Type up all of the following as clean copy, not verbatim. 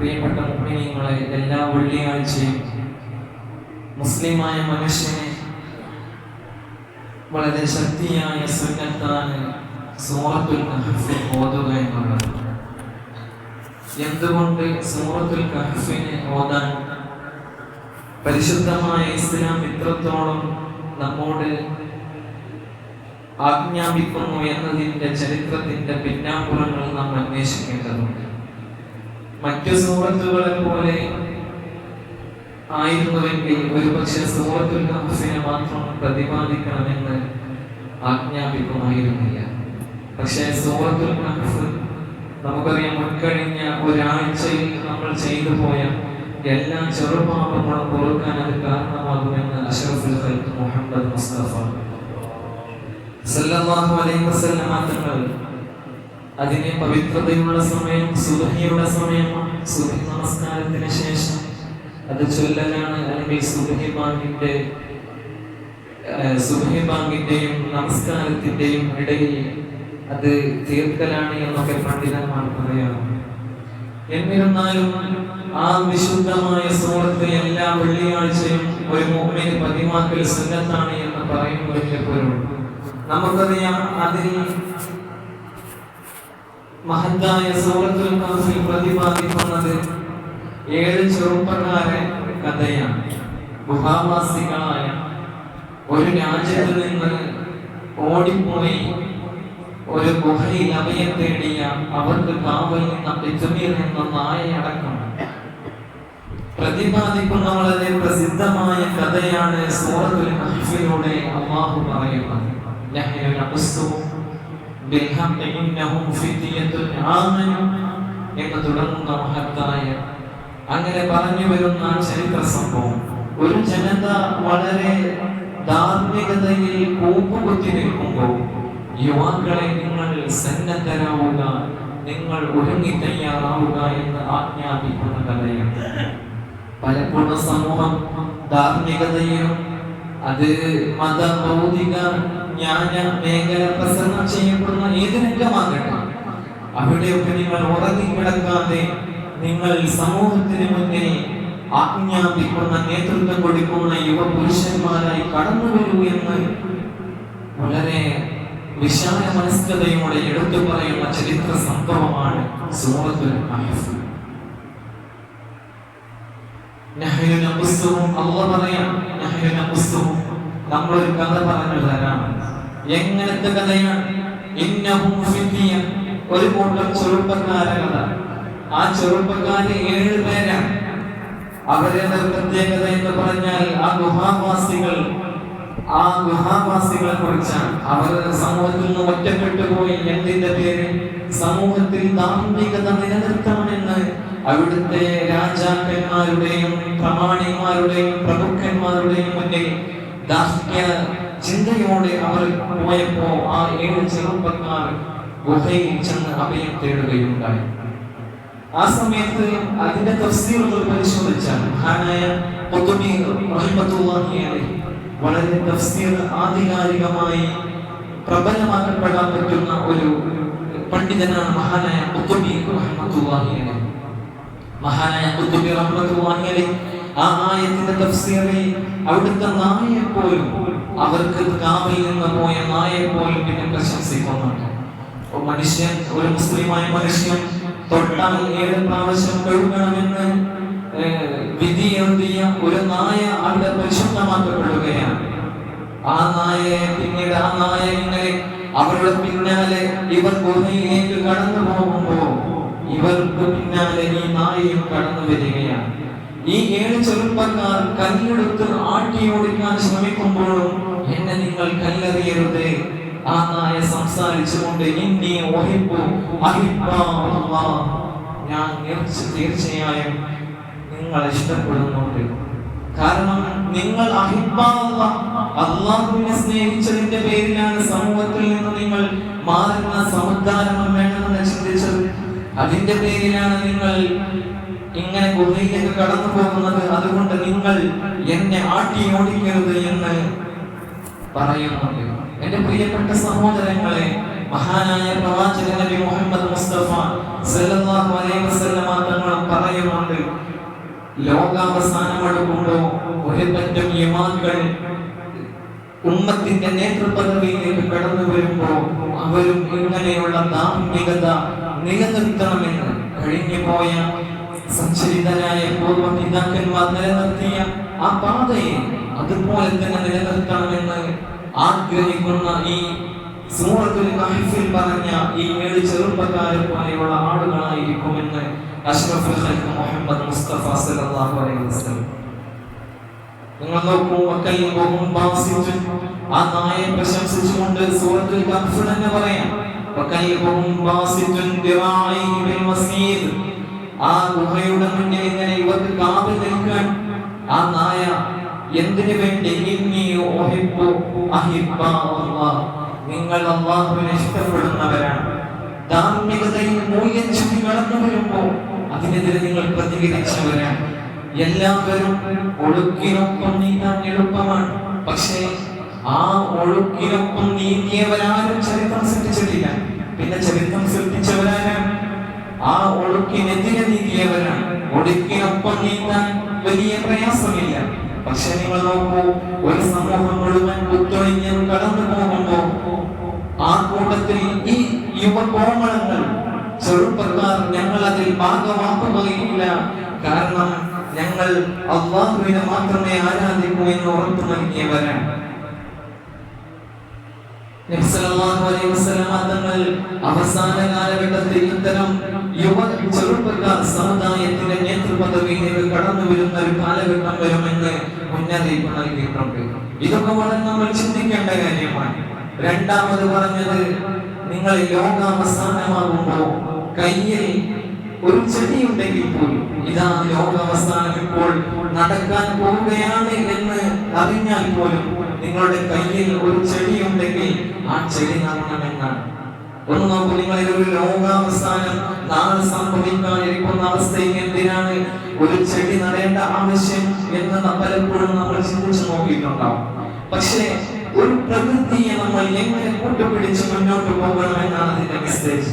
പ്രിയപ്പെട്ട മുഅ്മിനീങ്ങളെ, എല്ലാ വെള്ളിയാഴ്ചയും മുസ്ലിമായ മനുഷ്യനെ വളരെ ശക്തിയായ സുന്നത്താണ് സൂറത്തുൽ കഹ്ഫ് ഓതുക എന്നുള്ളത്. എന്തുകൊണ്ട് സൂറത്തുൽ കഹ്ഫിനെ ഓതാൻ പരിശുദ്ധമായ ഇസ്ലാം ഇത്രത്തോളം നമ്മോട് ആജ്ഞാപിക്കുന്നു എന്നതിൻ്റെ ചരിത്രത്തിന്റെ പിന്നാമ്പുറങ്ങൾ നാം അന്വേഷിക്കേണ്ടതുണ്ട്. മറ്റു സൂറത്തുകളെ പോലെ ആയിരുന്നുവെങ്കിൽ ഒരുപക്ഷെ സൂറത്തുൽ കഹ്ഫിനെ മാത്രം പ്രതിപാദിക്കണമെന്ന് ആജ്ഞാപിക്കുമായിരുന്നില്ല. പക്ഷേ സൂറത്തുൽ കഹ്ഫ് നമുക്കറിയാം, മുൻകഴിഞ്ഞ ഒരാഴ്ചയിൽ നമ്മൾ ചെയ്തു പോയ എല്ലാ ചെറുപാപങ്ങളും പൊറുക്കാൻ അത് കാരണമാകുമെന്ന് അഷ്റഫുൽ ഖൽഖ് മുഹമ്മദ് മുസ്തഫ സല്ലല്ലാഹു അലൈഹി വസല്ലം തങ്ങൾ അതിനെ പവിത്രതയുള്ള സമയം സുബ്ഹിയുടെ സമയമാണ്. സുബ്ഹി നമസ്കാരത്തിന് ശേഷം അത് ചൊല്ലലാണ്, അല്ലെങ്കിൽ സുബ്ഹി ബാങ്കിന്റെയും നമസ്കാരത്തിന്റെയും ഇടയിൽ അത് തീർക്കലാണ് എന്നൊക്കെ പണ്ഡിതന്മാർ പറയാറ്. എന്നിരുന്നാലും ആ വിശുദ്ധമായ സൂറത്ത് എല്ലാ വെള്ളിയാഴ്ചയും ഒരു മുഅ്മിന് പതിവാക്കൽ സുന്നത്താണ് എന്ന് പറയുന്നതിന്റെ പൊരുൾ നമുക്കറിയാം. അതിൽ മഹത്തായ സൂറത്തുൽ കഹ്ഫിൽ പ്രതിപാദിക്കുന്നത് 7 ചെറുപ്പക്കാരെ കഥയാണ്. ഗുഹാവാസികളായ ഒരു രാജ്യത്ത് നിന്ന് ഓടിപ്പോയി ഒരു ഗുഹയിൽ അഭയം തേടിയ അവർക്ക് കാവൽ നിന്ന പിച്ചുമീർ എന്ന നായയടക്കം പ്രതിപാദിക്കുന്ന വളരെ പ്രസിദ്ധമായ കഥയാണ് സൂറത്തുൽ കഹ്ഫിലൂടെ അല്ലാഹു പറയുന്നത്. നഹ്നു നഖ്സു ബിൽ ഹഖ് ഇന്നഹും ഫിത്യത്തുൻ ആമനു എന്ന് തുടങ്ങുന്ന മഹത്തായ അങ്ങനെ പറഞ്ഞു വരുന്ന ചരിത്ര സംഭവം. ഒരു ജനത വളരെ ധാർമ്മികതയിൽ കൂപ്പുകുത്തി നിൽക്കുമ്പോൾ യുവാക്കളെ നിങ്ങൾ സന്നദ്ധരാവുക, നിങ്ങൾ ഒരുങ്ങി തയ്യാറാവുക എന്ന് ആജ്ഞാപിക്കുന്ന കഥയാണ്. പലപ്പോഴും സമൂഹം ധാർമ്മികതയിലും അത് മത ഭൗതിക ജ്ഞാന മേഖല പ്രസംഗം ചെയ്യപ്പെടുന്ന ഏത് രംഗമാകട്ടെ, അവിടെയൊക്കെ നിങ്ങൾ ഉറങ്ങിക്കിടക്കാതെ നിങ്ങൾ സമൂഹത്തിന് മുന്നിൽ ആജ്ഞാപിക്കുന്ന നേതൃത്വം കൊടുക്കുന്ന യുവപുരുഷന്മാരായി കടന്നു വരൂ എന്ന് വളരെ വിശാല മനസ്കതയോടെ എടുത്തു പറയുന്ന ചരിത്ര സംഭവമാണ് സൂറത്തുൽ കഹ്ഫ്. നഹ്നു നഖ്സു, അല്ലാഹു പറയാം, നഹ്നു നഖ്സു, നമ്മളൊരു കഥ പറഞ്ഞു തരാം. എങ്ങനത്തെ കഥയാണ്? ഇന്നഹും ഫിത്യ, ഒരു കൂട്ടം ചെറുപ്പക്കാരുടെ കഥ. ആ ചെറുപ്പക്കാര് 7 പേരാണ്. അവരുടെ പ്രത്യേകത എന്ന് പറഞ്ഞാൽ ആ ഗുഹാവാസികളെ കുറിച്ചാണ്. അവർ സമൂഹത്തിൽ നിന്ന് ഒറ്റപ്പെട്ടു പോയി. എന്തിന്റെ പേര്? സമൂഹത്തിൽ ധാർമ്മികത നിലനിർത്തണമെന്ന് അവിടുത്തെ രാജാക്കന്മാരുടെയും പ്രമാണിമാരുടെയും പ്രമുഖന്മാരുടെയും മുന്നിൽ ദാർഷ്ട്യ ചിന്തയോടെ അവർ പോയപ്പോ ആ 7 ചെറുപ്പക്കാർ ഗുഹയിൽ ചെന്ന് അഭയം തേടുകയുണ്ടായി. ആ സമയത്ത് അതിന്റെ തഫ്സീറുകൾ പരിശോധിച്ചാൽ മഹാനായ ഖുതുബി റഹ്മത്തുള്ളാഹി അലൈഹി വളരെ തഫ്സീർ ആധികാരികമായി പ്രബലമാക്കപ്പെടാൻ പറ്റുന്ന ഒരു പണ്ഡിതനാണ് മഹാനായ ഖുതുബി റഹ്മത്തുള്ളാഹി അലൈഹി. മഹാനായ ഖുതുബി റഹ്മത്തുള്ളാഹി അലൈഹി ആ ആയത്തിന്റെ തഫ്സീറിൽ അവിടുത്തെ നായയെപ്പോലും, അവർക്ക് കാവൽ നിന്ന് പോയ നായയെപ്പോലും പിന്നെ പ്രശംസിക്കുന്നുണ്ട്. മനുഷ്യൻ, ഒരു മുസ്ലിമായ മനുഷ്യൻ തൊട്ടാൽ 7 പ്രാവശ്യം കഴുകണമെന്ന് വിധി എഴുതിയ ഒരു നായ അവിടെ പരിശുദ്ധമാക്കപ്പെടുകയാണ്. ആ നായയെ പിന്നീട് ആ നായ ഇങ്ങനെ അവരുടെ പിന്നാലെ ഇവർ ഗുഹയിലേക്ക് കടന്നു പോകുമ്പോൾ ഇവർക്ക് പിന്നാലെ ഈ നായയും കടന്നു വരികയാണ്. ഈ 7 ചെറുപ്പക്കാർ കല്ലെടുത്ത് ആട്ടി ഓടിക്കാൻ ശ്രമിക്കുമ്പോഴും എന്നെ നിങ്ങൾ കല്ലെറിയരുത്. ആ നായ സംസാരിച്ചുകൊണ്ട് ഇന്നി ഉഹിബ്ബു അഹിബ്ബല്ലാഹ്, ഞാൻ തീർച്ചയായും നിങ്ങളെ ഇഷ്ടപ്പെടുന്നുണ്ട്. കാരണം നിങ്ങൾ അഹിബ്ബല്ലാഹ്, അല്ലാഹുവിനെ സ്നേഹിച്ചതിന്റെ പേരിലാണ് സമൂഹത്തിൽ നിന്ന് നിങ്ങൾ മാറുന്ന സമുദ്ധാരണം വേണമെന്ന് ചിന്തിച്ചത്. അതിന്റെ പേരിലാണ് നിങ്ങൾ ഇങ്ങനെ ഗുഹയിലേക്ക് കടന്നു പോകുന്നത്. അതുകൊണ്ട് നിങ്ങൾ എന്നെ ആട്ടി ഓടിക്കരുത് എന്ന് പറയുന്നുണ്ട്. എന്റെ പ്രിയപ്പെട്ട സഹോദരങ്ങളെ, മഹാനായ പ്രവാചകൻ നബി മുഹമ്മദ് മുസ്തഫ സല്ലല്ലാഹു അലൈഹി വസല്ലമ തങ്ങൾ പറയുന്നുണ്ട്, ലോകാവസാനം അടുക്കുമ്പോൾ ഒരു പറ്റം ഇമാമുകൾ ഉമ്മത്തിന്റെ നേതൃപദവിയിലേക്ക് കടന്നു വരുമ്പോൾ അവരും ഇങ്ങനെയുള്ള ധാർമ്മികത നിലനിർത്തണമെന്ന് കഴിഞ്ഞു പോയ സഞ്ചരിതരായ പൂർവ്വ പിതാക്കന്മാർ നിലനിർത്തിയ ആ പാതയെ അതുപോലെ തന്നെ നിലനിർത്തണമെന്ന് ആഗ്രഹിക്കുന്ന ഈ സൂറത്തുൽ കഹ്ഫിൽ പറഞ്ഞ ഈ 7 ചെറുപ്പക്കാരെ പോലെയുള്ള ആളുകളായിരിക്കുമെന്ന് അഷ്റഫുൽ ഖൽഖ് മുഹമ്മദ് മുസ്തഫ സല്ലല്ലാഹു അലൈഹി വസല്ലം. നിങ്ങൾ നോക്കൂ, വകൽബുഹും ബാസിത്തുൻ, ആ നായെ പ്രശംസിച്ചുകൊണ്ട് സൂറത്തുൽ കഹ്ഫ് തന്നെ പറയാം, വകൽബുഹും ബാസിത്തുൻ ദിറാഇഹി ബിൽ വസീദ്. ആ ഗുഹയുടെ മുന്നിൽ ഇങ്ങനെ ഇവർക്ക് കാവൽ നിൽക്കാൻ ആ നായ എന്തിനു വേണ്ടി? ഇന്നി ഉഹിബ്ബു അഹിബ്ബാ അല്ലാഹ്, നിങ്ങൾ അല്ലാഹുവിനെ ഇഷ്ടപ്പെടുന്നവരാണ്. ധാർമ്മികതയിൽ മൂല്യം ചുറ്റി കടന്നു വരുമ്പോൾ അതിനെതിരെ നിങ്ങൾ പ്രതികരിച്ചവരാണ്. എല്ലാവരും ഒഴുക്കിനൊപ്പം നീന്താൻ എളുപ്പമാണ്, പക്ഷേ ആ ഒഴുക്കിനൊപ്പം നീന്തിയവരാരും ചരിത്രം സൃഷ്ടിച്ചിട്ടില്ല. പിന്നെ ചരിത്രം സൃഷ്ടിച്ചവരാരാണ്? ആ ഒഴുക്കിനെതിരെ നീന്തിയവരാണ്. ഒഴുക്കിനൊപ്പം നീന്താൻ വലിയ പ്രയാസമില്ല. പക്ഷെ നിങ്ങൾ നോക്കൂ, ഒരു സമൂഹം മുഴുവൻ കുത്തൊഴിഞ്ഞ് കടന്നു പോകുമ്പോ ആ കൂട്ടത്തിൽ ഈ യുവകോമളങ്ങൾ, ചെറുപ്പക്കാർ ഞങ്ങൾ അതിൽ ഭാഗമാക്കുകയില്ല, കാരണം ഞങ്ങൾ അല്ലാഹുവിനെ മാത്രമേ ആരാധിക്കൂ എന്ന് ഉറപ്പു നൽകിയവരാണ്. നബി സല്ലല്ലാഹു അലൈഹി വസല്ലം തങ്ങൾ അവസാന കാലഘട്ടത്തിൽ ഇത്തരം യുവ ചെറുപ്പക്കാർ സമുദായത്തിന്റെ നേതൃപദവിയിലേക്ക് കടന്നു വരുന്ന ഒരു കാലഘട്ടം വരുമെന്ന് മുന്നറിയിപ്പ് നൽകിയിട്ടുണ്ട്. ഇതൊക്കെ വളരെ നമ്മൾ ചിന്തിക്കേണ്ട കാര്യമാണ്. രണ്ടാമത് പറഞ്ഞത്, നിങ്ങൾ ലോകാവസാനമാകുമ്പോൾ കയ്യിൽ ഒരു ചെടിയുണ്ടെങ്കിൽ പോലും, ഇതാ ലോകാവസാനം ഇപ്പോൾ നടക്കാൻ പോവുകയാണ് എന്ന് അറിഞ്ഞാൽ പോലും നിങ്ങളുടെ കയ്യിൽ ഒരു ചെടിയുണ്ടെങ്കിൽ ആ ചെടി നടണമെന്നാണ്. ഒന്ന് നോക്കൂ, നിങ്ങളിൽ ഒരു ലോകാവസാനം നാളെ സംഭവിക്കാനിരിക്കുന്ന അവസ്ഥയിൽ എന്തിനാണ് ഒരു ചെടി നടേണ്ട ആവശ്യം എന്ന് പലപ്പോഴും നമ്മൾ ചിന്തിച്ചു നോക്കിയിട്ടുണ്ടാവും. പക്ഷേ ഒരു പ്രകൃതിയെ നമ്മൾ എങ്ങനെ കൂട്ടുപിടിച്ച് മുന്നോട്ട് പോകണമെന്നാണ് അതിന്റെ മെസ്സേജ്.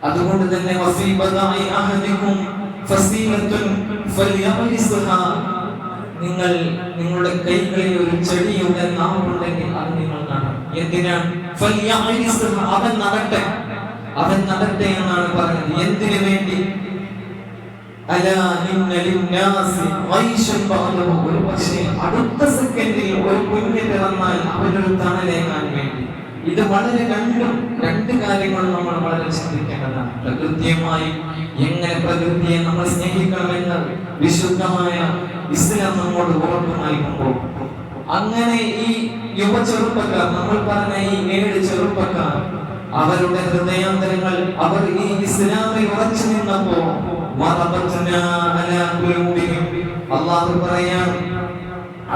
അതുകൊണ്ട് തന്നെ നിങ്ങൾ നിങ്ങളുടെ കൈകളിൽ ഒരു ചെടിയുടെ നാവുണ്ടെങ്കിൽ അത് നിങ്ങൾ നടണം. എന്തിനാണ്? അവൻ നടട്ടെ, അവൻ നടട്ടെ എന്നാണ് പറഞ്ഞത്. എന്തിനു വേണ്ടി? ഒരു പക്ഷേ അടുത്ത സെക്കൻഡിൽ ഒരു കുഞ്ഞ് പിറന്നാൽ അവനൊരു തണലേകാൻ വേണ്ടി. ഇത് വളരെ രണ്ട് കാര്യങ്ങൾ നമ്മൾ വളരെ ചിന്തിക്കേണ്ടതാണ്. പ്രകൃതിയുമായി എങ്ങനെ പ്രകൃതിയെ നമ്മൾ സ്നേഹിക്കണമെന്ന് വിശുദ്ധമായ ഇസ്ലാം നമ്മോട് ഉറപ്പു നൽകുമ്പോൾ, അങ്ങനെ ഈ യുവ ചെറുപ്പക്കാർ, നമ്മൾ പറഞ്ഞ ഈ 7 ചെറുപ്പക്കാർ, അവരുടെ ഹൃദയാന്തരങ്ങൾ അവർ ഈ ഇസ്ലാമിൽ ഉറച്ചു നിന്നപ്പോ അല്ലാഹു പറയാൻ,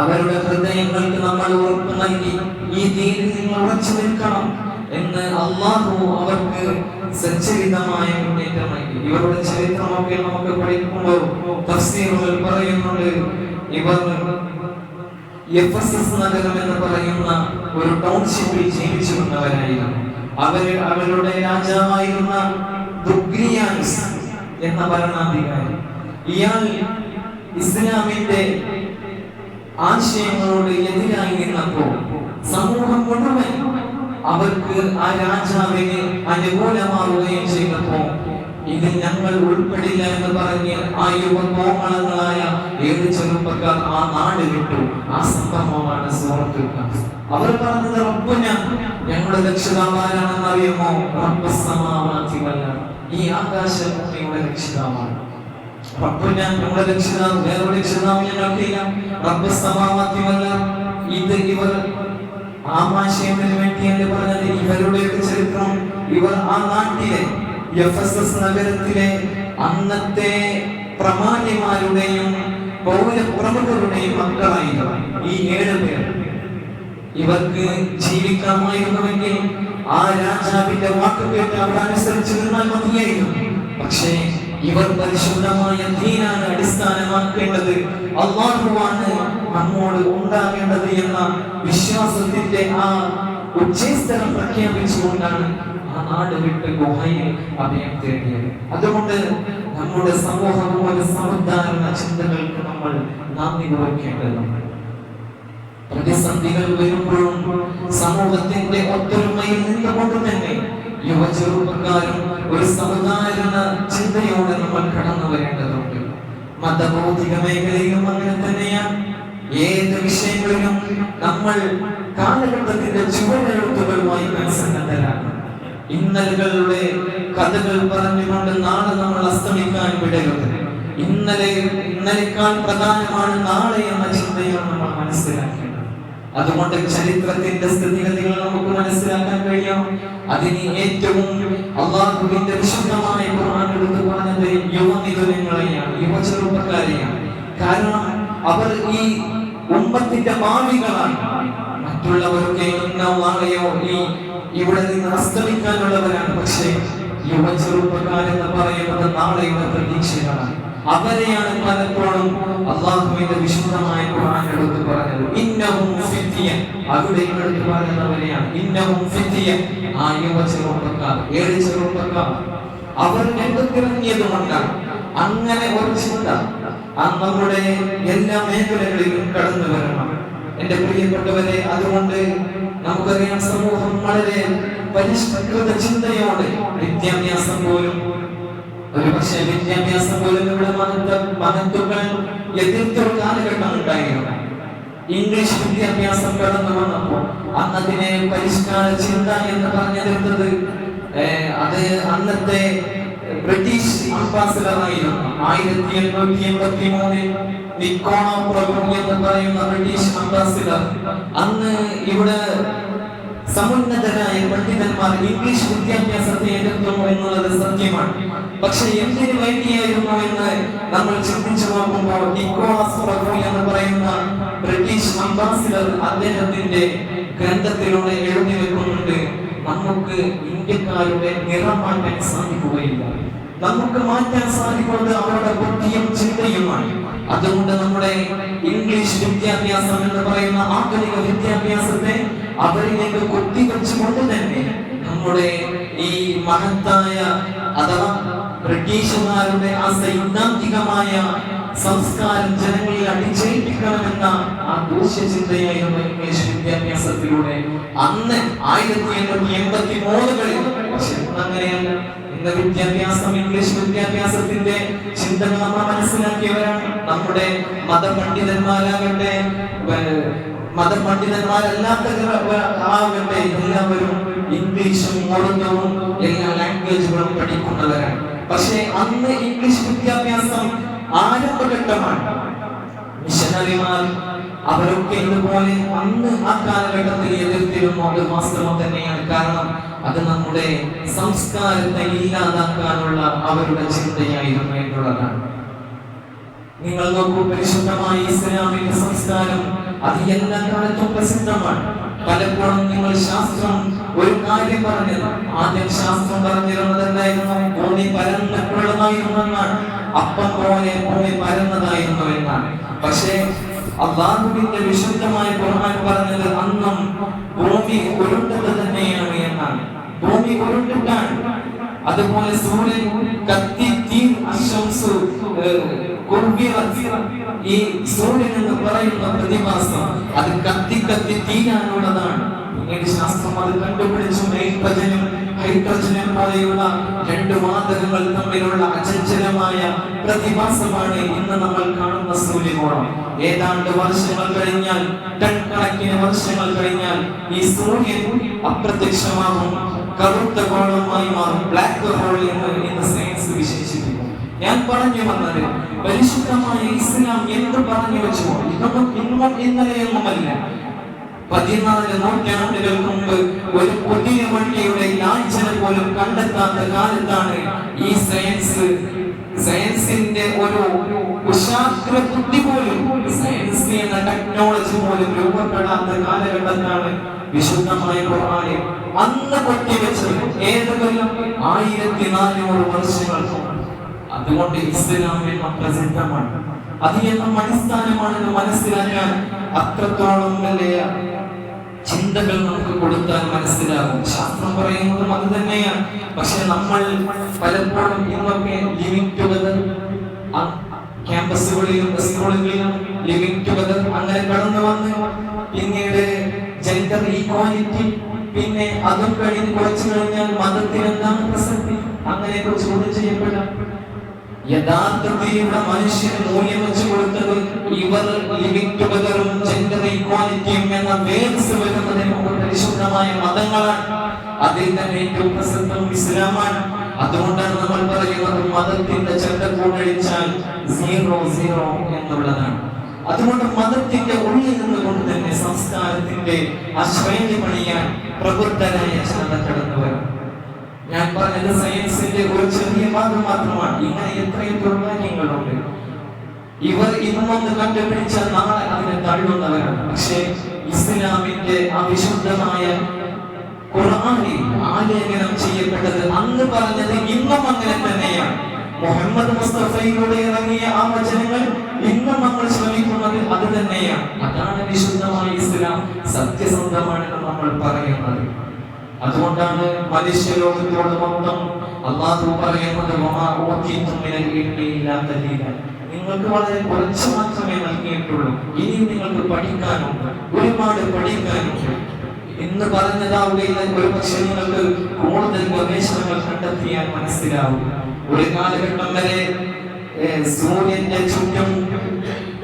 അവരുടെ ഹൃദയങ്ങൾക്ക് നമ്മൾ ഉറപ്പ് നൽകി ഈ ദീനിൽ നിങ്ങൾ ഉറച്ചു നിൽക്കണം എന്ന് അല്ലാഹു അവർക്ക് സച്ചരിതമായ മുന്നേറ്റം നൽകി. ഇവരുടെ ചരിത്രമൊക്കെ നമുക്ക് പഠിക്കുമ്പോൾ തഫ്സീറുകൾ പറയുന്നുണ്ട്, ഇവർ എഫെസസ് നഗരം എന്ന് പറയുന്ന ഒരു ടൗൺഷിപ്പിൽ ജീവിച്ചിരുന്നവരായിരുന്നു. അവരുടെ രാജാവായിരുന്ന ദുഗ്രിയാനുസ് എന്ന ഭരണാധികാരി, ഇയാൾ ഇസ്ലാമിന്റെ ആശയങ്ങളോട് എതിരായി നിന്നപ്പോൾ സമൂഹം മുഴുവൻ അവർക്ക് ആ രാജാവിന് അനുകൂലമാവുകയും ചെയ്തപ്പോ ഇതിൽ ഞങ്ങൾ ഉൾപ്പെടില്ല എന്ന് പറഞ്ഞ് ആ യുവകോമളങ്ങളായ 7 ചെറുപ്പക്കാർ ആ നാട് വിട്ടു. ആ സംഭവമാണ് സൂറത്തുൽ കഹ്ഫ്. അവർ പറഞ്ഞത്, റബ്ബുന, ഞങ്ങളുടെ രക്ഷിതാവാരാണെന്ന് അറിയുമോ? റബ്ബസ് സമാവാതി വൽ അർദ്, ഈ ആകാശഭൂമിയുടെ രക്ഷിതാവാണ്. റബ്ബുന, ഞങ്ങളുടെ രക്ഷിതാവ്, വേറൊരു രക്ഷിതാവ് ഞങ്ങൾക്കില്ല. റബ്ബസ് സമാവാതി വൽ അർദ്, ഇത് ഇവർ ആമാശയത്തിന് വേണ്ടിയാണ് പറഞ്ഞത്. ഇവരുടെ ചരിത്രം, ഇവർ ആ നാട്ടിലെ എഫെസസ് നഗരത്തിലെ അന്നത്തെ പ്രമാണിമാരുടെയും പൗരപ്രമുഖരുടെയും മക്കളായിരുന്നു ഈ 7 പേർ. ഇവർക്ക് ജീവിക്കാമായിരുന്നുവെങ്കിൽ ആ രാജാവിന്റെ വാക്ക് കേട്ട് അവർ അനുസരിച്ച് നിന്നാൽ മതിയായിരുന്നു. പക്ഷേ ഇവർ പരിശുദ്ധമായ ദീനാണ് അടിസ്ഥാനമാക്കേണ്ടത്, അല്ലാഹുവാണ് നമ്മോട് ഉണ്ടാകേണ്ടത് എന്ന വിശ്വാസത്തിന്റെ ആ ഉച്ചസ്ഥലം പ്രഖ്യാപിച്ചുകൊണ്ടാണ് ആ നാട് വിട്ട് ഗുഹയിൽ അഭയം തേടിയത്. അതുകൊണ്ട് നമ്മുടെ സമൂഹവും ഒരു സാധാരണ ചിന്തകൾക്ക് നമ്മൾ നന്ദി കുറിക്കേണ്ടതുണ്ട്. പ്രതിസന്ധികൾ വരുമ്പോഴും സമൂഹത്തിന്റെ ഒത്തൊരുമയിൽ നിന്നുകൊണ്ട് തന്നെ യുവചെറുപ്പക്കാരും ഒരു സാധാരണ ചിന്തയോടെ നമ്മൾ കടന്നു വരേണ്ടതുണ്ട്. മതബൗദ്ധിക മേഖലയിലും അങ്ങനെ തന്നെയാണ്. ഏത് വിഷയങ്ങളിലും നമ്മൾ കാലഘട്ടത്തിന്റെ ചുവടെഴുത്തുകളുമായി സന്നദ്ധരാണ്. ഇന്നലകളുടെ കഥകൾ പറഞ്ഞുകൊണ്ട് നാളെ നമ്മൾ അസ്തമിക്കാൻ വിടരുത്. ഇന്നലേക്കാൾ പ്രധാനമാണ് നാളെ എന്ന ചിന്തയാണ് നമ്മൾ മനസ്സിലാക്കേണ്ടത്. അതുകൊണ്ട് ചരിത്രത്തിന്റെ സ്ഥിതിഗതികൾ നമുക്ക് മനസ്സിലാക്കാൻ കഴിയും. അതിന് ഏറ്റവും അല്ലാഹുവിന്റെ വിശുദ്ധമായ ഖുർആൻ എടുത്തു പറഞ്ഞത് യുവനിധുനങ്ങളെയാണ്, യുവചെറുപ്പക്കാരെയാണ്. കാരണം അവർ ഈ ഉമ്മത്തിന്റെ ഭാവികളാണ്. മറ്റുള്ളവരൊക്കെ ഇന്നോ നാളെയോ ഇവിടെ നിന്ന് അസ്തമിക്കാനുള്ളവരാണ്. പക്ഷേ യുവചെറുപ്പക്കാരെന്ന് പറയുന്നത് നാളെയുടെ പ്രതീക്ഷകളാണ്. അവരെയാണ് പലപ്പോഴും അല്ലാഹുവിന്റെ വിശുദ്ധമായ ഖുർആൻ എടുത്തു പറഞ്ഞത്. ഇന്നഹും ഫിത്യ, അവിടെ എടുത്തു പറയുന്നവരെയാണ്. ഇന്നഹും ഫിത്യ, ആ യുവചെറുപ്പക്കാർ, 7 ചെറുപ്പക്കാർ, അവർ രംഗത്തിറങ്ങിയതുകൊണ്ടാണ് അങ്ങനെ ഒരു ചിന്ത നമ്മുടെ എല്ലാ മേഖലകളിലും കടന്നു വരണം. എന്റെ പ്രിയപ്പെട്ടവരെ, അതുകൊണ്ട് നമുക്കറിയാം സമൂഹം വളരെ പരിഷ്കൃത ചിന്തയോടെ വിദ്യാഭ്യാസം പോലും ഇവിടെ മഹത്തുക്കൾ എതിർത്തൊരു കാലഘട്ടം ഉണ്ടായിരുന്നു. ഇംഗ്ലീഷ് വിദ്യാഭ്യാസം കടന്നു വന്നപ്പോൾ അന്നതിനെ പരിഷ്കാര ചിന്ത എന്ന് പറഞ്ഞെടുത്തത് അത് അന്നത്തെ ബ്രിട്ടീഷ് അംബാസഡറായിരുന്നു. 1883 നിക്കോണോ പ്രഭു എന്ന് പറയുന്ന ബ്രിട്ടീഷ് അംബാസഡർ അന്ന് ഇവിടെ സമുന്നതരായ പണ്ഡിതന്മാർ ഇംഗ്ലീഷ് വിദ്യാഭ്യാസത്തെ എതിർക്കുന്നു എന്നുള്ളത് സത്യമാണ്. പക്ഷെ എന്തിനു വേണ്ടിയായിരുന്നു എന്ന് നമ്മൾ ചിന്തിച്ചു നോക്കുമ്പോൾ നിക്കോളാസ് പ്രഭു എന്ന് പറയുന്ന ബ്രിട്ടീഷ് അംബാസിഡർ അദ്ദേഹത്തിന്റെ ഗ്രന്ഥത്തിലൂടെ എഴുതി വെക്കുന്നുണ്ട്, നമുക്ക് ഇന്ത്യക്കാരുടെ നിറം മാറ്റാൻ സാധിക്കുകയില്ല, നമുക്ക് മാറ്റാൻ സാധിക്കുന്നത് അവരുടെ ബുദ്ധിയും ചിന്തയുമാണ്. അതുകൊണ്ട് നമ്മുടെ ഇംഗ്ലീഷ് വിദ്യാഭ്യാസം എന്ന് പറയുന്ന ആധുനിക വിദ്യാഭ്യാസത്തെ അവരിലേക്ക് കുത്തിവെച്ചുകൊണ്ട് തന്നെ നമ്മുടെ ഈ മഹത്തായ അഥവാ ബ്രിട്ടീഷുകാരുടെ ആ സൈദ്ധാന്തികമായ സംസ്കാരം ജനങ്ങളിൽ അടിച്ചേൽപ്പിക്കണമെന്ന ആ ദൂഷ്യചിന്തയായിരുന്നു ഇംഗ്ലീഷ് വിദ്യാഭ്യാസത്തിലൂടെ അന്ന് 1883-കളിൽ. പക്ഷെ അങ്ങനെയല്ല. ഇന്ന് വിദ്യാഭ്യാസം, ഇംഗ്ലീഷ് വിദ്യാഭ്യാസത്തിന്റെ ചിന്തകൾ നമ്മൾ മനസ്സിലാക്കിയവരാണ്. നമ്മുടെ മതപണ്ഡിതന്മാരാകട്ടെ, മതപണ്ഡിതന്മാരല്ലാത്തവരാകട്ടെ, എല്ലാവരും ഇംഗ്ലീഷും ഉറുദുവും എല്ലാ ലാംഗ്വേജുകളും പഠിക്കുന്നവരാണ്. പക്ഷെ അന്ന് ഇംഗ്ലീഷ് വിദ്യാഭ്യാസം ആരംഭഘട്ടമാണ്. മിഷനറിമാർ അവരൊക്കെ ഇതുപോലെ അന്ന് ആ കാലഘട്ടത്തിൽ എതിർത്തിരുന്നു. അത് വാസ്തവം തന്നെയാണ്. കാരണം അത് നമ്മുടെ സംസ്കാരത്തെ ഇല്ലാതാക്കാനുള്ള അവരുടെ ചിന്തയായിരുന്നു എന്നുള്ളതാണ്. നിങ്ങൾ നോക്കൂ, പരിശുദ്ധമായ ഇസ്ലാമിന്റെ സംസ്കാരം അത് എല്ലാ കാലത്തും പ്രസിദ്ധമാണ്. പലപ്പോഴും നിങ്ങൾ ശാസ്ത്രം ഒരു കാര്യം പറഞ്ഞത്, ആദ്യം ശാസ്ത്രം പറഞ്ഞിരുന്നത് എന്തായിരുന്നു? ഭൂമി പരന്നിട്ടുള്ളതായിരുന്നു എന്നാണ്. അപ്പം പോലെ ഭൂമി പരന്നതായിരുന്നു എന്നാണ്. പക്ഷേ അല്ലാഹുവിന്റെ വിശുദ്ധമായ ഖുർആൻ പറഞ്ഞത് അന്നും ഭൂമി ഉരുണ്ടത് തന്നെയാണ് എന്നാണ്. ഭൂമി ഉരുണ്ടിട്ടാണ്. അതുപോലെ സൂര്യൻ കത്തി ഈ സൂര്യൻ എന്ന് പറയുന്ന പ്രതിഭാസം അത് കത്തി കത്തി തീരാനുള്ളതാണ്. പിന്നീട് ശാസ്ത്രം അത് കണ്ടുപിടിച്ചു. ഹൈഡ്രജനും പോലെയുള്ള 2 വാതകങ്ങൾ തമ്മിലുള്ള അചഞ്ചലമായ പ്രതിഭാസമാണ് ഇന്ന് നമ്മൾ കാണുന്ന സൂര്യഗോളം. ഏതാണ്ട് വർഷങ്ങൾ കഴിഞ്ഞാൽ, ടൺ കണക്കിന് വർഷങ്ങൾ കഴിഞ്ഞാൽ ഈ സൂര്യൻ അപ്രത്യക്ഷമാകും, കറുത്ത ഗോളമായി മാറും, ബ്ലാക്ക് ഹോൾ എന്ന് ഇന്ന് സയൻസ് വിശേഷിപ്പിക്കും. ഞാൻ പറഞ്ഞു വന്നത്, പരിശുദ്ധമായ ഇസ്ലാം എന്ത് പറഞ്ഞു വെച്ചു? ഇതൊന്നും ഇന്നും ഇന്നലെയൊന്നുമല്ല. 14 നൂറ്റാണ്ടുകൾക്ക് മുമ്പ് ഒരു പുതിയ വണ്ടിയുടെ ലാഞ്ചന പോലും കണ്ടെത്താത്ത കാലത്താണ് ഈ സയൻസിന്റെ ഒരു കുശാഗ്ര ബുദ്ധി പോലും, സയൻസ് എന്ന ടെക്നോളജി പോലും രൂപപ്പെടാത്ത കാലഘട്ടത്താണ് വിശുദ്ധമായ ഖുർആനിൽ അന്ന് കൊത്തിവെച്ചത്. ഏത് കൊല്ലം? 1400 വർഷങ്ങൾക്ക്. അതുകൊണ്ട് ഇസ്ലാം എന്ന പ്രസിദ്ധമാണ്. അത് എന്നും അടിസ്ഥാനമാണെന്ന് മനസ്സിലാക്കാൻ അത്രത്തോളം വലിയ ചിന്തകൾ നമുക്ക് കൊടുത്താൽ മനസ്സിലാകും. ശാസ്ത്രം പറയുന്നതും അത് തന്നെയാണ്. പക്ഷെ നമ്മൾ പലപ്പോഴും ഇന്നൊക്കെ ലിവിങ് ടുഗദർ ക്യാമ്പസുകളിലും സ്കൂളുകളിലും ലിവിങ് ടുഗദർ അങ്ങനെ കടന്നു വന്ന് പിന്നീട് ജെൻഡർ ഈക്വാലിറ്റി, പിന്നെ അതും കഴിഞ്ഞ് കുറച്ചു കഴിഞ്ഞാൽ മതത്തിന് എന്താണ് പ്രസക്തി, അങ്ങനെയൊക്കെ ചോദ്യം ചെയ്യപ്പെടാം. യഥാർത്ഥത്തിൽ മനുഷ്യന് മൂല്യം വെച്ച് കൊടുത്തത് ഇവർ ലിവിങ് ടുഗദറും ജെൻഡർ ഈക്വാലിറ്റിയും എന്ന വേർഡ്സ് വരുന്നതിന് മുമ്പ് പരിശുദ്ധമായ മതങ്ങളാണ്. അതിൽ തന്നെ ഏറ്റവും പ്രസിദ്ധം ഇസ്ലാമാണ്. അതുകൊണ്ടാണ് നമ്മൾ പറയുന്നത് മതത്തിന്റെ ചട്ടക്കൂടഴിച്ചാൽ 0-0 എന്നുള്ളതാണ്. അതുകൊണ്ട് മതത്തിന്റെ ഉള്ളിൽ നിന്നുകൊണ്ട് തന്നെ സംസ്കാരത്തിന്റെ ആ ശ്രേണി പണിയാൻ പ്രബുദ്ധരായ ജനത കടന്നു വരും. ഞാൻ പറഞ്ഞത് സയൻസിന്റെ ഒരു ചെറിയ ഭാഗം മാത്രമാണ്. ഇങ്ങനെ എത്രയും ദുർഭാഗ്യങ്ങളുണ്ട്. ഇവർ ഇന്നൊന്ന് കണ്ടുപിടിച്ചാൽ നാളെ അതിനെ തള്ളുന്നവരാണ്. പക്ഷേ ഇസ്ലാമിന്റെ ആ വിശുദ്ധമായ ഖുർആനിൽ ആലേഖനം ചെയ്യപ്പെട്ടത് അന്ന് പറഞ്ഞത് ഇന്നും അങ്ങനെ തന്നെയാണ്. മുഹമ്മദ് മുസ്തഫയിലൂടെ ഇറങ്ങിയ ആ വചനങ്ങൾ ഇന്നും നമ്മൾ ശ്രമിക്കുന്നത് അത് തന്നെയാണ്. അതാണ് വിശുദ്ധമായ ഇസ്ലാം, സത്യസന്ധമാണെന്ന് നമ്മൾ പറയുന്നത്. അതുകൊണ്ടാണ് മനുഷ്യലോകത്തോട് മൊത്തം അല്ലാഹു പറയുന്നത് നിങ്ങൾക്ക് വളരെ കുറച്ച് മാത്രമേ നൽകിയിട്ടുള്ളൂ, ഇനി നിങ്ങൾക്ക് പഠിക്കാനുണ്ട്, ഒരുപാട് പഠിക്കാനുണ്ട്. ഇന്ന് പറഞ്ഞതാവുകയില്ല, ഒരുപക്ഷെ നിങ്ങൾക്ക് കൂടുതൽ ഗവേഷണങ്ങൾ കണ്ടെത്തിയാൽ മനസ്സിലാവും. ഒരു കാലഘട്ടം വരെ സൂര്യന്റെ ചുറ്റും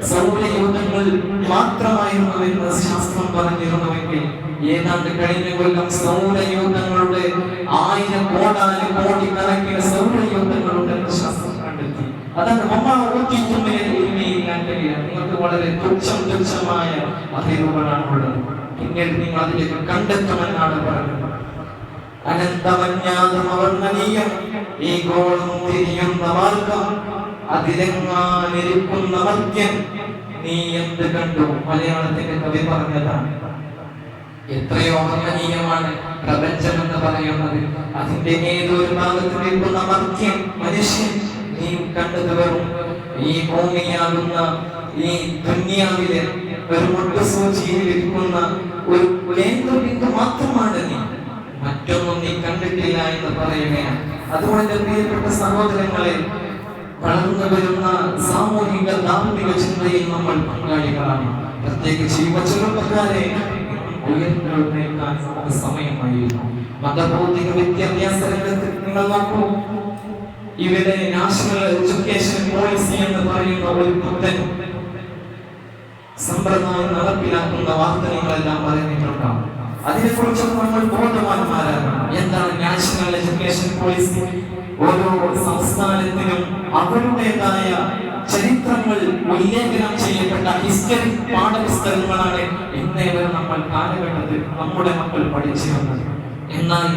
സൗരയൂഥങ്ങൾ മാത്രമായിരുന്നു എന്ന് ശാസ്ത്രം പറഞ്ഞിരുന്നുവെങ്കിൽ ഏതാണ്ട് കഴിഞ്ഞ കൊല്ലം സൗരയൂഥങ്ങളുടെ 1000 കോടിക്കണക്കിന് സൗരയൂഥങ്ങളുണ്ടെന്ന് ശാസ്ത്രം കണ്ടെത്തി. അതാണ് നിങ്ങൾക്ക് വളരെ തുച്ഛമായ അറിവുകളാണുള്ളത്. പിന്നീട് നിങ്ങൾ അതിലേക്ക് കണ്ടെത്തുമെന്നാണ് പറയുന്നത്. അനന്തമന്യാതമവർണ്ണനീയം ഈ ഗോളം തിരിയുന്ന മാർഗം അതിലെങ്ങാനിരിക്കുന്ന മർത്യൻ നീ എന്ത് കണ്ടു? മലയാളത്തിന്റെ കവി പറഞ്ഞതാണ്. എത്രയോ വർണ്ണനീയമാണ് പ്രപഞ്ചം എന്ന് പറയുന്നത്. അതിന്റെ ഏതൊരു ഭാഗത്ത് നിൽക്കുന്ന മർത്യൻ മനുഷ്യൻ നീ കണ്ടത് വെറും ഈ ഭൂമിയാകുന്ന ഈ ദുനിയാവിലെ ഒരു മുട്ടുസൂചിയിൽ ഇരിക്കുന്ന ഒരു കേന്ദ്രബിന്ദു മാത്രമാണ് നീ, മറ്റൊന്നും നീ കണ്ടിട്ടില്ല എന്ന് പറയുകയാണ്. അതുകൊണ്ട് പ്രിയപ്പെട്ട സഹോദരങ്ങളെ, വളർന്നു വരുന്ന സാമൂഹിക ധാർമ്മിക ചിന്തയിൽ നമ്മൾ പങ്കാളികളാണ്. പ്രത്യേകിച്ച് യുവ ചെറുപ്പക്കാരെ ഉയർന്നെഴുന്നേൽക്കാൻ നമുക്ക് സമയമായിരുന്നു. മതബൗദ്ധിക വിദ്യാഭ്യാസ രംഗത്ത് നിങ്ങൾ നോക്കൂ, ഇവിടെ നാഷണൽ എഡ്യൂക്കേഷൻ പോളിസി എന്ന് പറയുന്ന ഒരു പുത്തൻ സമ്പ്രദായം നടപ്പിലാക്കുന്ന വാർത്തകളെല്ലാം പറഞ്ഞിട്ടുണ്ടാവും. അതിനെക്കുറിച്ച് നമ്മൾ ബോധവാന്മാരാകണം. എന്താണ് നാഷണൽ എഡ്യൂക്കേഷൻ പോളിസി? ഓരോ സംസ്ഥാനത്തിനും അവരുടേതായ ചരിത്രങ്ങൾ ഉല്ലേഖനം ചെയ്യപ്പെട്ട ഹിസ്റ്ററി പാഠപുസ്തകങ്ങളാണ് ഇന്നേ വരെ നമ്മൾ കാലഘട്ടത്തിൽ നമ്മുടെ മക്കൾ പഠിച്ചിരുന്നത്. എന്നാൽ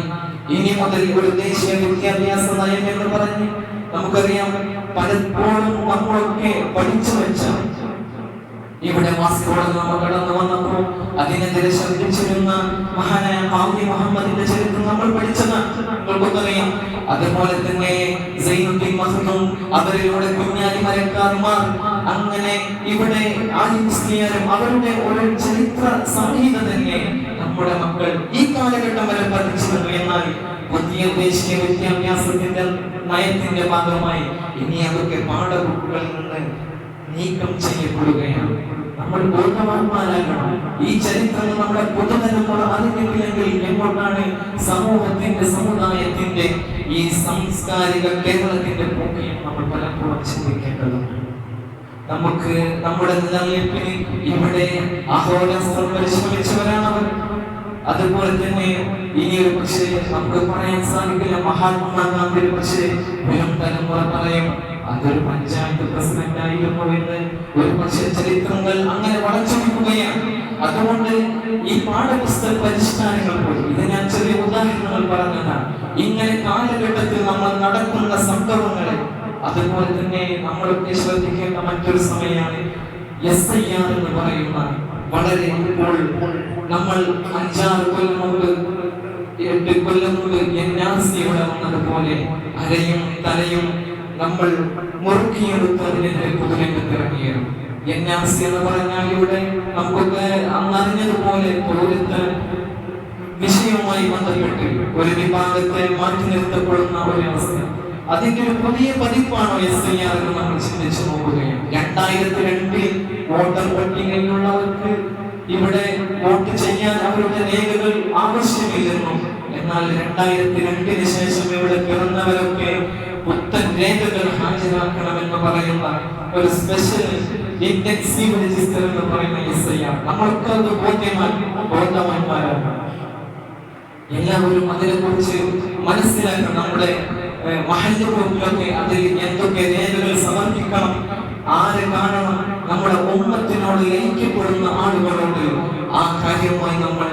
ഇനി മുതൽ ഒരു ദേശീയ വിദ്യാഭ്യാസ നയം എന്ന് പറഞ്ഞ് നമുക്കറിയാം, പലപ്പോഴും നമ്മളൊക്കെ പഠിച്ചു വെച്ച ഇവിടെ മാസ്കോട് നമ്മൾ കടന്നു വന്നപ്പോൾ അതിനെതിരെ ശബ്ദിച്ചിരുന്ന മഹാനായ ഹാഫി മുഹമ്മദിന്റെ ചരിത്രം നമ്മൾ പഠിച്ചത് നിങ്ങൾക്കൊന്നറിയാം. അതുപോലെ തന്നെ സൈനുദ്ദീൻ മഖ്ദൂം, അവരിലൂടെ കുഞ്ഞാലി മരക്കാർമാർ, അങ്ങനെ ഇവിടെ ആലി മുസ്ലിയാരും അവരുടെ ഒരു ചരിത്ര സംഹിത തന്നെ നമ്മുടെ മക്കൾ ഈ കാലഘട്ടം വരെ പഠിച്ചിരുന്നു. എന്നാൽ പുതിയ ദേശീയ വിദ്യാഭ്യാസത്തിന്റെ നയത്തിന്റെ ഭാഗമായി ഇനി അതൊക്കെ പാഠബുക്കുകളിൽ നിന്ന് നീക്കം ചെയ്യപ്പെടുകയാണ്. നമ്മൾ ബോധവാന്മാരാകണം. ഈ ചരിത്രം നമ്മുടെ പുതുതലമുറ അറിഞ്ഞിട്ടില്ലെങ്കിൽ എങ്ങോട്ടാണ് സമൂഹത്തിന്റെ സമുദായത്തിന്റെ ഈ സാംസ്കാരിക കേരളത്തിന്റെ പോക്കിയും നമ്മൾ പലപ്പോഴും ചിന്തിക്കേണ്ടതുണ്ട്. നമുക്ക് നമ്മുടെ നിലനിൽപ്പിന് ഇവിടെ അഹോരാത്രം പരിശ്രമിച്ചവരാണവർ. അതുപോലെ തന്നെ ഇനി ഒരു പക്ഷേ നമുക്ക് പറയാൻ സാധിക്കില്ല, മഹാത്മാഗാന്ധി ഒരു പക്ഷേ വരും തലമുറ പറയും അതൊരു പഞ്ചായത്ത് പ്രസിഡന്റ് ആയിരുന്നു എന്ന്. ഒരു പക്ഷേ ചരിത്രങ്ങൾ അങ്ങനെ വളച്ചൊടിക്കുകയാണ്. അതുകൊണ്ട് ഈ പാഠപുസ്തക പരിഷ്കാരങ്ങൾ പോലും, ഇത് ഞാൻ ചെറിയ ഉദാഹരണങ്ങൾ പറഞ്ഞതാണ്. ഇങ്ങനെ കാലഘട്ടത്തിൽ നമ്മൾ നടക്കുന്ന സംഭവങ്ങളെ, അതുപോലെ തന്നെ നമ്മളൊക്കെ ശ്രദ്ധിക്കേണ്ട മറ്റൊരു സമയമാണ് SIR എന്ന് പറയുന്ന വളരെ ഇപ്പോൾ നമ്മൾ 5-6 കൊല്ലം മുമ്പ് 8 കൊല്ലം മുമ്പ് NRC ഇവിടെ വന്നതുപോലെ അരയും തലയും നമ്മൾ മുറുക്കിയെടുത്ത് അതിനെതിരെ പൊതുരംഗത്തിറങ്ങിയിരുന്നു. NRC എന്ന് പറഞ്ഞാൽ ഇവിടെ നമുക്കൊക്കെ അന്നറിഞ്ഞതുപോലെ പൗരത്വ വിഷയവുമായി ബന്ധപ്പെട്ട് ഒരു വിഭാഗത്തെ മാറ്റി നിർത്തപ്പെടുന്ന ഒരു അവസ്ഥ. അതിന്റെ ഒരു പുതിയ പതിപ്പാണോ SIR എന്ന് നമ്മൾ ചിന്തിച്ചു നോക്കുകയാണ്. 2002 വോട്ടർ പട്ടികയിലുള്ളവർക്ക് ഇവിടെ വോട്ട് ചെയ്യാൻ അവരുടെ രേഖകൾ ആവശ്യമില്ലെന്നും, എന്നാൽ 2002 ശേഷം ഇവിടെ പിറന്നവരൊക്കെ പുത്തൻ രേഖകൾ ഹാജരാക്കണമെന്ന് പറയുന്ന ഒരു സ്പെഷ്യൽ ഇന്റൻസീവ് രജിസ്റ്റർ എന്ന് പറയുന്ന SIR നമ്മൾക്ക് അത് ബോധവാന്മാരാണ്. എല്ലാവരും അതിനെ കുറിച്ച് മനസ്സിലാക്കണം. നമ്മുടെ മഹല്ലുകളിലൊക്കെ അതിൽ എന്തൊക്കെ രേഖകൾ സമർപ്പിക്കണം, ആരെ കാണണം, നമ്മുടെ ഉമ്മത്തിനോട് ലയിക്കപ്പെടുന്ന ആളുകളോട് ആ കാര്യമായി നമ്മൾ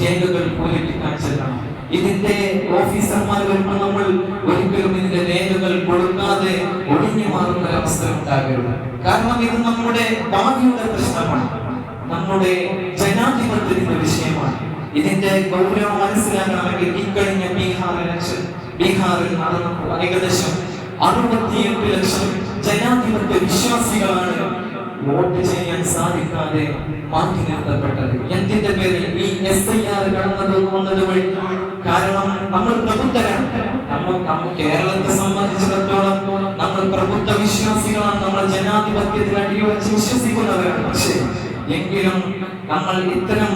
രേഖകൾ പൂരിപ്പിക്കാൻ ചെല്ലണം. ഇതിന്റെ ഓഫീസർമാർ വരുമ്പോൾ നമ്മൾ ഒരിക്കലും ഇതിന്റെ രേഖകൾ കൊടുക്കാതെ ഒഴിഞ്ഞു മാറുന്ന ഒരവസ്ഥ ഉണ്ടാകരുത്. കാരണം ഇത് നമ്മുടെ ഭാവിയുടെ പ്രശ്നമാണ്, നമ്മുടെ ജനാധിപത്യത്തിന്റെ വിഷയമാണ്. ഇതിന്റെ ഗൗരവം മനസ്സിലാക്കണമെങ്കിൽ ഇക്കഴിഞ്ഞ ബീഹാറിൽ നടന്നപ്പോൾ ഏകദേശം 68 ലക്ഷം ജനാധിപത്യ വിശ്വാസികളാണ് വോട്ട് ചെയ്യാൻ സാധിക്കാതെ മാറ്റി നിർത്തപ്പെട്ടത്. എന്തിന്റെ പേരിൽ? ഈ SIR വന്നത് വഴി. കാരണം നമ്മൾ പ്രബുദ്ധരാണ്. നമ്മൾ കേരളത്തെ സംബന്ധിച്ചിടത്തോളം നമ്മൾ പ്രബുദ്ധ വിശ്വാസികളാണ്, നമ്മൾ ജനാധിപത്യത്തിൽ അടിയുറച്ച് വിശ്വസിക്കുന്നവരാണ്. പക്ഷേ എങ്കിലും നമ്മൾ ഇത്തരം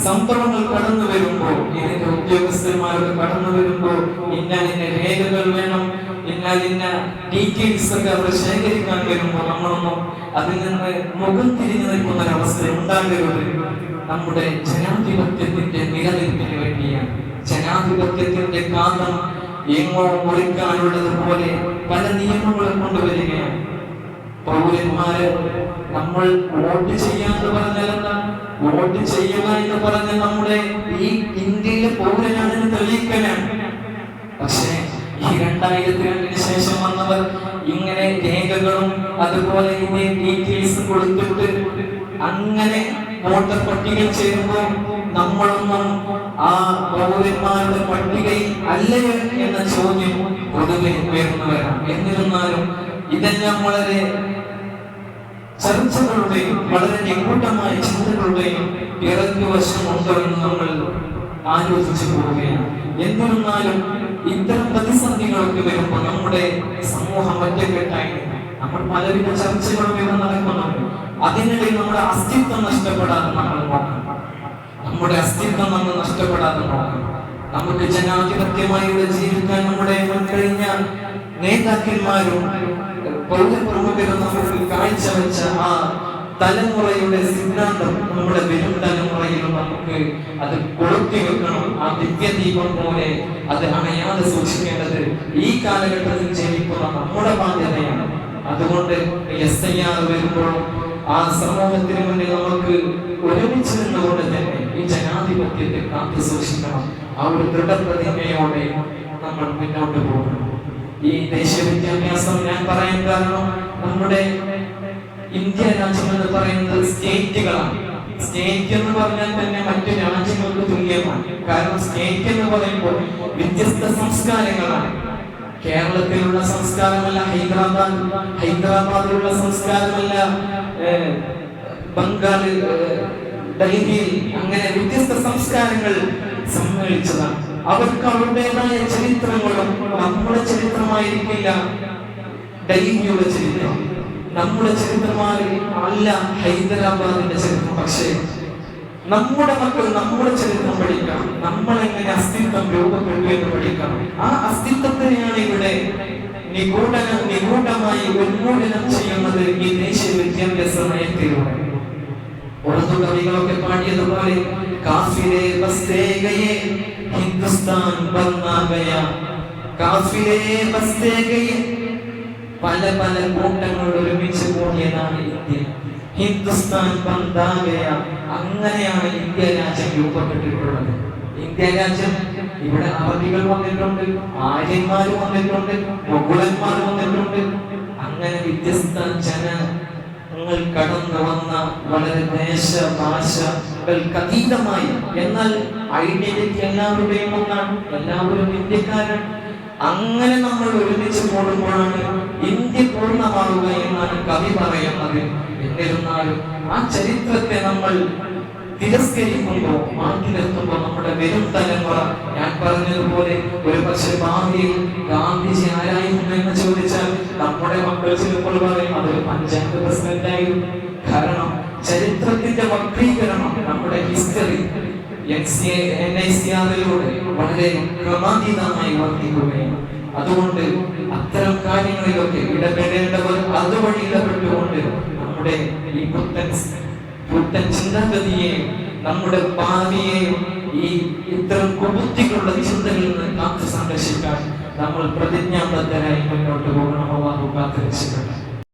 സംഭവങ്ങൾ കടന്നു വരുമ്പോൾ, ഇതിന്റെ ഉദ്യോഗസ്ഥന്മാരൊക്കെ കടന്നു വരുമ്പോൾ ഇന്ന രേഖകൾ വേണം, ഇന്ന ഡീറ്റെയിൽസ് ഒക്കെ അവർ ശേഖരിക്കാൻ വരുമ്പോൾ നമ്മളൊന്നും അതിൽ നിന്ന് മുഖം തിരിഞ്ഞു നിൽക്കുന്ന ഒരവസ്ഥ ഉണ്ടാകരുത്. നമ്മുടെ ജനാധിപത്യത്തിന്റെ നിലനിൽപ്പിന് വേണ്ടിയാണ്. ജനാധിപത്യത്തിന്റെ കാതം എങ്ങോ മുറിക്കാനുള്ളതുപോലെ പല നിയമങ്ങളും കൊണ്ടുവരികയാണ്. പൗരന്മാരെ നമ്മൾ വോട്ട് ചെയ്യാന്ന് പറഞ്ഞാൽ എന്താ? വോട്ട് ചെയ്യുക എന്ന് പറഞ്ഞാൽ നമ്മുടെ ഈ ഇന്ത്യയിലെ പൗരനാണെന്ന് തെളിയിക്കലാണ്. പക്ഷേ ഈ 2002 ശേഷം വന്നവർ ഇങ്ങനെ രേഖകളും അതുപോലെ ഡീറ്റെയിൽസും കൊടുത്തിട്ട് അങ്ങനെ വോട്ടർ പട്ടികയിൽ ചേരുമ്പോൾ നമ്മളൊന്നും ആ പൗരന്മാരുടെ പട്ടികയിൽ അല്ലയോ എന്ന ചോദ്യം പൊതുവെ ഉയർന്നുവരാം. എന്നിരുന്നാലും ഇതെല്ലാം വളരെ ചർച്ചകളുടെയും വളരെ നിഗൂഢമായ ചിന്തകളുടെയും ഇറങ്ങുവശം ഉണ്ടോ എന്ന് നമ്മൾ ആലോചിച്ചു പോവുകയാണ്. എന്നിരുന്നാലും ഇത്തരം പ്രതിസന്ധികളൊക്കെ വരുമ്പോൾ നമ്മുടെ സമൂഹം ഒറ്റക്കെട്ടായി നമ്മൾ പലവിധ ചർച്ചകളും ഇവിടെ നടക്കുന്നുണ്ട്. അതിനിടയിൽ നമ്മുടെ അസ്തിത്വം നഷ്ടപ്പെടാതെ നമ്മൾ നോക്കണം. നമ്മുടെ അസ്തിത്വം നമ്മൾ നഷ്ടപ്പെടാതെ നോക്കണം. നമുക്ക് ജനാധിപത്യമായി ഇവിടെ ജീവിക്കാൻ നമ്മുടെ മുൻകഴിഞ്ഞ നേതാക്കന്മാരും പൗരപ്രമുഖരും നമുക്ക് കാഴ്ചവെച്ച ആ തലമുറയുടെ സിദ്ധാന്തം നമ്മുടെ വരും തലമുറയിലും നമുക്ക് അത് കൊളുത്തി വെക്കണം. ആ ദിവ്യദീപം പോലെ അത് അണയാതെ സൂക്ഷിക്കേണ്ടത് ഈ കാലഘട്ടത്തിൽ ജീവിക്കുന്ന നമ്മുടെ ബാധ്യതയാണ്. അതുകൊണ്ട് SIR വരുമ്പോൾ ആ സമൂഹത്തിന് മുന്നിൽ നമുക്ക് ഒരുമിച്ച് നിന്നുകൊണ്ട് തന്നെ ഈ ജനാധിപത്യത്തെ കാത്തു സൂക്ഷിക്കണം. ആ ഒരു ദൃഢപ്രതിജ്ഞയോടെ നമ്മൾ മുന്നോട്ട് പോകണം. ഈ ദേശീയ വിദ്യാഭ്യാസം ഞാൻ പറയാൻ കാരണം നമ്മുടെ ഇന്ത്യ രാജ്യം എന്ന് പറയുന്നത് സ്റ്റേറ്റുകളാണ്. സ്റ്റേറ്റ് എന്ന് പറഞ്ഞാൽ തന്നെ മറ്റു രാജ്യങ്ങൾക്ക് തുല്യമാണ്. കാരണം സ്റ്റേറ്റ് എന്ന് പറയുമ്പോൾ വ്യത്യസ്ത സംസ്കാരങ്ങളാണ്. കേരളത്തിലുള്ള സംസ്കാരമല്ല ഹൈദരാബാദിലുള്ള സംസ്കാരമല്ല ബംഗാളിൽ, ഡൽഹിയിൽ, അങ്ങനെ വ്യത്യസ്ത സംസ്കാരങ്ങൾ സമ്മേളിച്ചതാണ്. അവർക്ക് അവരുടേതായ ചരിത്രങ്ങളും നമ്മുടെ ചരിത്രമായിരിക്കില്ല ഡൽഹിയുടെ ചരിത്രം, നമ്മുടെ ചരിത്രമായി അല്ല ഹൈദരാബാദിന്റെ ചരിത്രം. പക്ഷേ നമ്മുടെ മക്കൾ നമ്മുടെ ചരിത്രം പഠിക്കണം, നമ്മൾ എങ്ങനെ അസ്തിത്വം രൂപപ്പെട്ടു എന്ന് പഠിക്കണം. ആ അസ്തിത്വത്തെയാണ് ഇവിടെ നിഗൂഢമായി ഉന്മൂലനം ചെയ്യുന്നത് ഈ ദേശീയ വിദ്യാഭ്യാസ നയത്തിലൂടെ. ഉറുദു കവികളൊക്കെ പാടിയതുപോലെ കാഫിലെ ബസ്തേ ഗയേ ഹിന്ദുസ്ഥാൻ ബന്നാ ഗയാ, കാഫിലെ ബസ്തേ ഗയേ, പല പല കൂട്ടങ്ങൾ ഒരുമിച്ച് കൂടിയതാണ് ഇന്ത്യ. ഹിന്ദുസ്ഥാൻ ബന്നാ ഗയാ, അങ്ങനെയാണ് ഇന്ത്യ രാജ്യം രൂപപ്പെട്ടിട്ടുള്ളത്. ഇന്ത്യ രാജ്യം ഇവിടെ അറബികൾ വന്നിട്ടുണ്ട്, ആര്യന്മാർ വന്നിട്ടുണ്ട്, മുഗളന്മാർ വന്നിട്ടുണ്ട്. അങ്ങനെ വ്യത്യസ്ത ജനങ്ങൾ കടന്നു വന്ന വളരെ ദേശ ഭാഷകൾക്ക് അതീതമായി, എന്നാൽ ഐഡന്റിറ്റി എല്ലാവരുടെയും ഒന്നാണ്, എല്ലാവരും ഇന്ത്യക്കാരാണ്. അങ്ങനെ നമ്മൾ ഒരുമിച്ച് കൂടുമ്പോഴാണ് ഇന്ത്യ പൂർണ്ണമാവുക എന്നാണ് കവി പറയുന്നത്. എന്നിരുന്നാലും ആ ചരിത്രത്തെ നമ്മൾ തിരസ്കരിക്കുമ്പോൾ, മാറ്റി നിർത്തുമ്പോൾ നമ്മുടെ വരും തലമുറ, ഞാൻ പറഞ്ഞതുപോലെ ഒരു പക്ഷേ ഭാവിയിൽ ഗാന്ധിജി ആരായിരുന്നു എന്ന് ചോദിച്ചാൽ നമ്മുടെ മക്കൾ ചിലപ്പോൾ പറയും അതൊരു പഞ്ചായത്ത് പ്രസിഡന്റ് ആയിരുന്നു. കാരണം ചരിത്രത്തിന്റെ വക്രീകരണം നമ്മുടെ ഹിസ്റ്ററി NICR-ലൂടെ വളരെ ക്രമാതീതമായി വർദ്ധിക്കുകയാണ്. അതുകൊണ്ട് അത്തരം കാര്യങ്ങളിലൊക്കെ ഇടപെടേണ്ടവർ അതുവഴി ഇടപെട്ടുകൊണ്ട് നമ്മുടെ ഈ പുത്തൻ ചിന്താഗതിയെ, നമ്മുടെ ഭാവിയെ ഈ ഇത്തരം കുബുദ്ധികളുടെ ചിന്തകളിൽ നിന്ന് കാത്തു സംരക്ഷിക്കാൻ നമ്മൾ പ്രതിജ്ഞാബദ്ധരായി മുന്നോട്ട് പോകണം. അല്ലാഹു കാത്തുരക്ഷിക്കട്ടെ.